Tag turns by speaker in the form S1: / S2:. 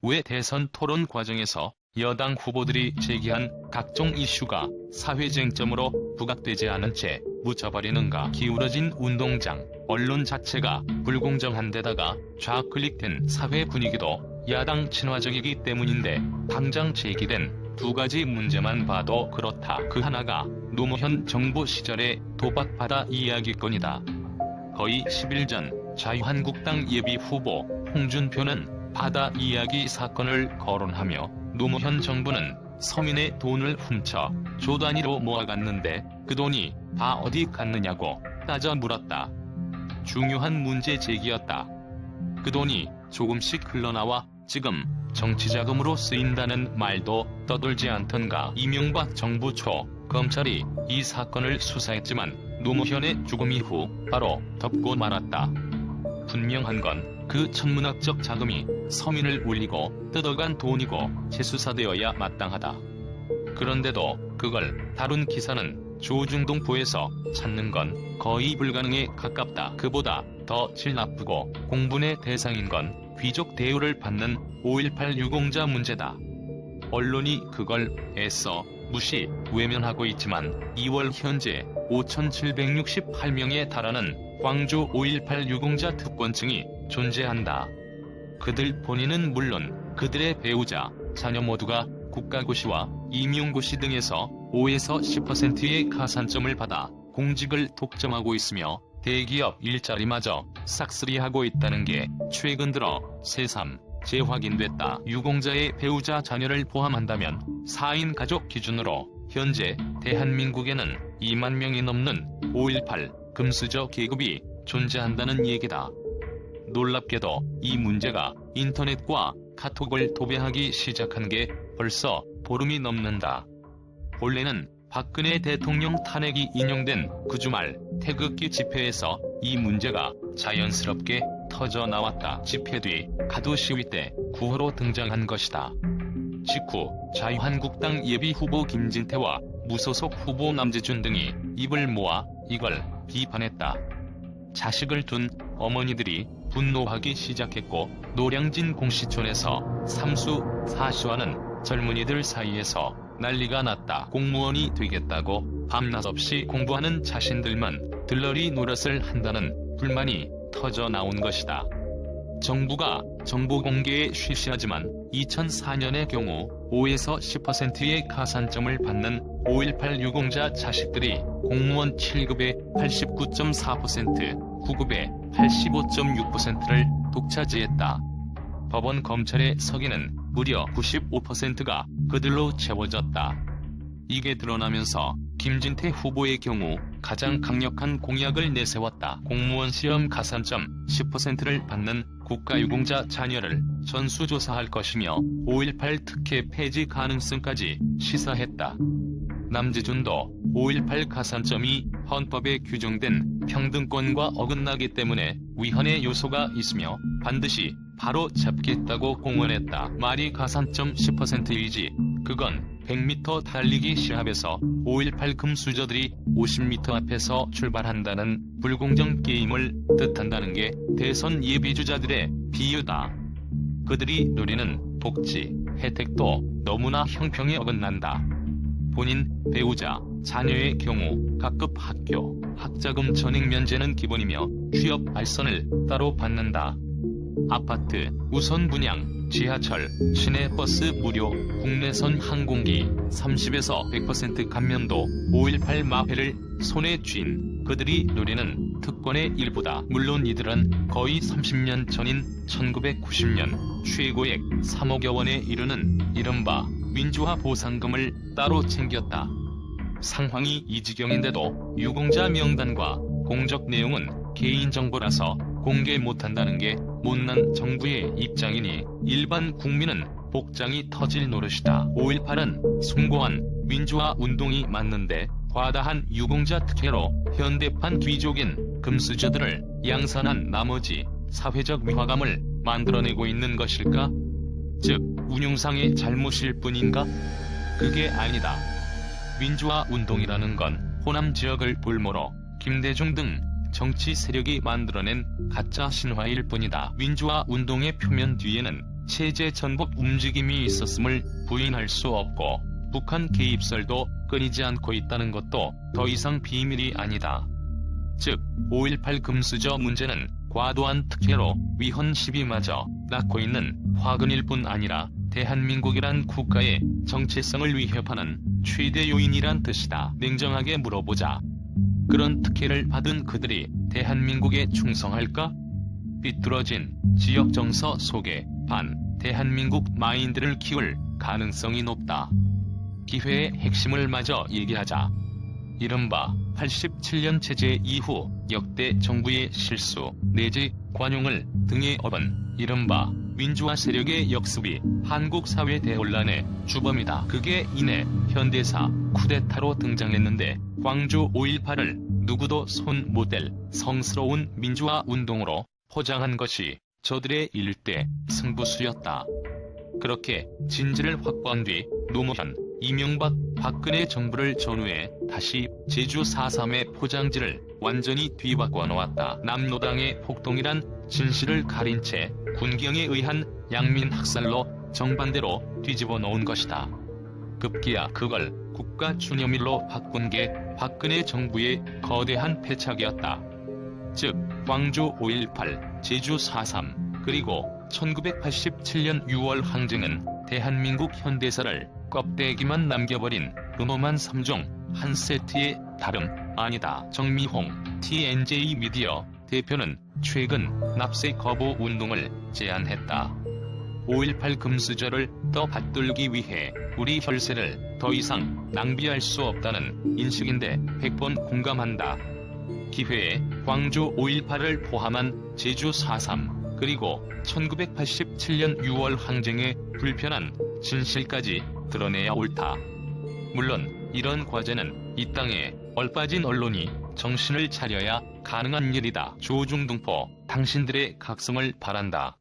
S1: 왜 대선 토론 과정에서 여당 후보들이 제기한 각종 이슈가 사회 쟁점으로 부각되지 않은 채 묻혀버리는가. 기울어진 운동장, 언론 자체가 불공정한 데다가 좌클릭된 사회 분위기도 야당 친화적이기 때문인데 당장 제기된 두 가지 문제만 봐도 그렇다. 그 하나가 노무현 정부 시절의 도박바다 이야기건이다. 거의 10일 전 자유한국당 예비후보 홍준표는 바다 이야기 사건을 거론하며 노무현 정부는 서민의 돈을 훔쳐 조 단위로 모아갔는데 그 돈이 다 어디 갔느냐고 따져 물었다. 중요한 문제 제기였다. 그 돈이 조금씩 흘러나와 지금 정치자금으로 쓰인다는 말도 떠돌지 않던가. 이명박 정부 초 검찰이 이 사건을 수사했지만 노무현의 죽음 이후 바로 덮고 말았다. 분명한 건 그 천문학적 자금이 서민을 울리고 뜯어간 돈이고 재수사되어야 마땅하다. 그런데도 그걸 다룬 기사는 조중동포에서 찾는 건 거의 불가능에 가깝다. 그보다 더 질 나쁘고 공분의 대상인 건 귀족 대우를 받는 5.18 유공자 문제다. 언론이 그걸 애써 무시, 외면하고 있지만 2월 현재 5,768명에 달하는 광주 5.18 유공자 특권층이 존재한다. 그들 본인은 물론 그들의 배우자, 자녀 모두가 국가고시와 임용고시 등에서 5에서 10%의 가산점을 받아 공직을 독점하고 있으며 대기업 일자리마저 싹쓸이하고 있다는 게 최근 들어 새삼 재확인됐다. 유공자의 배우자 자녀를 포함한다면 4인 가족 기준으로 현재 대한민국에는 2만 명이 넘는 5.18 금수저 계급이 존재한다는 얘기다. 놀랍게도 이 문제가 인터넷과 카톡을 도배하기 시작한 게 벌써 보름이 넘는다. 본래는 박근혜 대통령 탄핵이 인용된 그 주말 태극기 집회에서 이 문제가 자연스럽게 터져 나왔다. 집회 뒤 가두 시위 때 구호로 등장한 것이다. 직후 자유한국당 예비후보 김진태와 무소속 후보 남재준 등이 입을 모아 이걸 비판했다. 자식을 둔 어머니들이 분노하기 시작했고 노량진 공시촌에서 삼수, 사수하는 젊은이들 사이에서 난리가 났다. 공무원이 되겠다고 밤낮 없이 공부하는 자신들만 들러리 노릇을 한다는 불만이 터져 나온 것이다. 정부가 정보 공개에 쉬쉬하지만 2004년의 경우 5에서 10%의 가산점을 받는 5.18 유공자 자식들이 공무원 7급의 89.4%, 9급의 85.6%를 독차지했다. 법원 검찰의 서기는 무려 95%가 그들로 채워졌다. 이게 드러나면서 김진태 후보의 경우 가장 강력한 공약을 내세웠다. 공무원 시험 가산점 10%를 받는 국가유공자 자녀를 전수조사할 것이며 5.18 특혜 폐지 가능성까지 시사했다. 남재준도 5.18 가산점이 헌법에 규정된 평등권과 어긋나기 때문에 위헌의 요소가 있으며 반드시 바로 잡겠다고 공언했다. 말이 가산점 10%이지 그건 100m 달리기 시합에서 5.18 금수저들이 50m 앞에서 출발한다는 불공정 게임을 뜻한다는 게 대선 예비주자들의 비유다. 그들이 누리는 복지, 혜택도 너무나 형평에 어긋난다. 본인, 배우자, 자녀의 경우 각급 학교, 학자금 전액 면제는 기본이며 취업 알선을 따로 받는다. 아파트, 우선 분양, 지하철, 시내버스 무료, 국내선 항공기 30에서 100% 감면도 5.18 마패를 손에 쥔 그들이 누리는 특권의 일부다. 물론 이들은 거의 30년 전인 1990년 최고액 3억여 원에 이르는 이른바 민주화 보상금을 따로 챙겼다. 상황이 이 지경인데도 유공자 명단과 공적 내용은 개인정보라서 공개 못한다는 게 못난 정부의 입장이니 일반 국민은 복장이 터질 노릇이다. 5.18은 숭고한 민주화 운동이 맞는데 과다한 유공자 특혜로 현대판 귀족인 금수저들을 양산한 나머지 사회적 위화감을 만들어내고 있는 것일까? 즉 운용상의 잘못일 뿐인가? 그게 아니다. 민주화 운동이라는 건 호남 지역을 볼모로 김대중 등 정치 세력이 만들어낸 가짜 신화일 뿐이다. 민주화 운동의 표면 뒤에는 체제 전복 움직임이 있었음을 부인할 수 없고 북한 개입설도 끊이지 않고 있다는 것도 더 이상 비밀이 아니다. 즉 5.18 금수저 문제는 과도한 특혜로 위헌 시비마저 낳고 있는 화근일 뿐 아니라 대한민국이란 국가의 정체성을 위협하는 최대 요인이란 뜻이다. 냉정하게 물어보자. 그런 특혜를 받은 그들이 대한민국에 충성할까? 비뚤어진 지역 정서 속에 대한민국 마인드를 키울 가능성이 높다. 기회의 핵심을 마저 얘기하자. 이른바 87년 체제 이후 역대 정부의 실수 내지 관용을 등에 업은 이른바 민주화 세력의 역습이 한국 사회 대혼란의 주범이다. 그게 이내 현대사 쿠데타로 등장했는데 광주 5.18을 누구도 손 못 댈 성스러운 민주화 운동으로 포장한 것이 저들의 일대 승부수였다. 그렇게 진지를 확보한 뒤 노무현, 이명박, 박근혜 정부를 전후해 다시 제주 4.3의 포장지를 완전히 뒤바꿔 놓았다. 남노당의 폭동이란 진실을 가린 채 군경에 의한 양민 학살로 정반대로 뒤집어 놓은 것이다. 급기야 그걸 국가 추념일로 바꾼 게 박근혜 정부의 거대한 패착이었다. 즉 광주 5.18, 제주 4.3, 그리고 1987년 6월 항쟁은 대한민국 현대사를 껍데기만 남겨버린 음험한 3종 한 세트의 다름 아니다. 정미홍 TNJ 미디어 대표는 최근 납세 거부 운동을 제안했다. 5.18 금수저를 더 받들기 위해 우리 혈세를 더 이상 낭비할 수 없다는 인식인데 100번 공감한다. 기회에 광주 5.18을 포함한 제주 4.3 그리고 1987년 6월 항쟁의 불편한 진실까지 드러내야 옳다. 물론 이런 과제는 이 땅에 얼빠진 언론이 정신을 차려야 가능한 일이다. 조중동포 당신들의 각성을 바란다.